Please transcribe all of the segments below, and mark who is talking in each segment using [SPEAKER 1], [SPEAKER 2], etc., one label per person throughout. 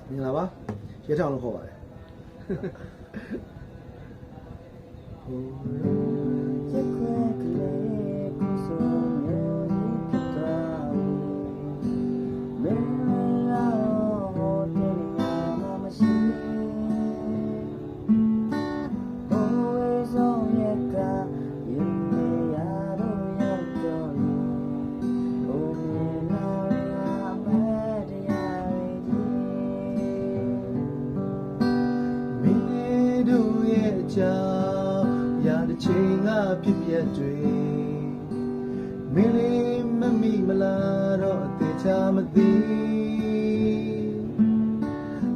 [SPEAKER 1] မြင်လားပါရဲထောင်လို့ခေါ်ပါတယ်ကြောင့်ရာတစ်ချိန်ကဖြစ်ပြတွေမင်းလေးမမိမလားတော့အသေးချာမသိ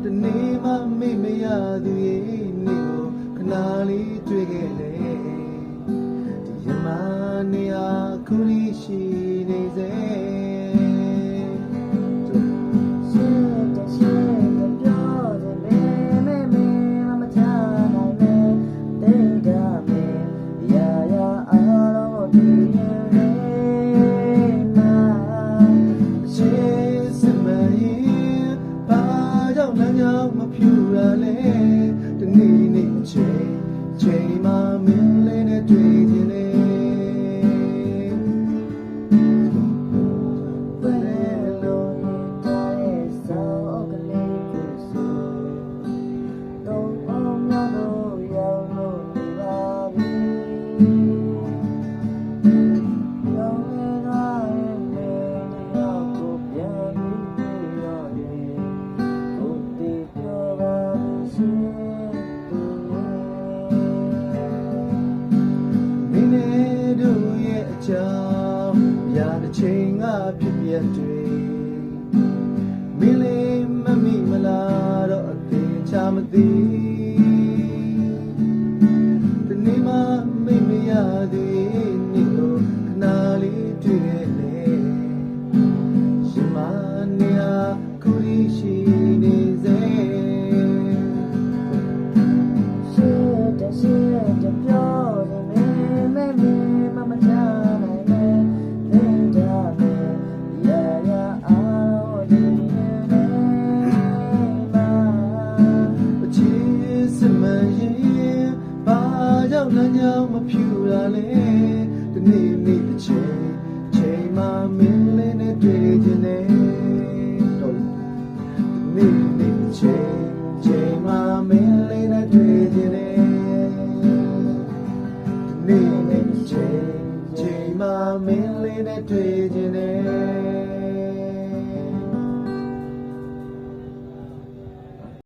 [SPEAKER 1] တနေ့မှမိမရသူရဲ့နေ့ကိုခဏလေးတွေ့ခဲ့လေဒီရမနေရာခုလေးရှိနေစေမဖြူရလေတနေ့နေ့ချိန်မှမင်းလေးနဲ့တွေ့ခြင်းလေဘယ်လိုတိုင်းစားကလေးကိုဆိုတော့အောင်မလို့ရောက်လို့နေပါပြီရောက်နေတာရဲ့နေရောက်ကိုပြန်ပြီးရောရဲ့ကြောင့်ရာတစ်ချိန်ကဖြစ်ပြတွေမင်းလေးမမိမလားတော့အသေးချာမသိတနေ့မှမိမရသေးနေ့ကိုခဏလေးတွေ့လေရှင်မနေရာခုလေးရှိနေစေရှေ့တပြောလမ်းကြောင်းမဖြူရလေဒီနေ့နေ့တစ်ချိန်မှမင်းလေးနဲ့တွေ့ခြင်းနဲ့တော့ဒီနေ့နေ့တစ်ချိန်မှမင်းလေးနဲ့တွေ့ခြင်းနဲ့ဒီနေ့နေ့တစ်ချိန်မှမင်းလေးနဲ့တွေ့ခြင်းနဲ့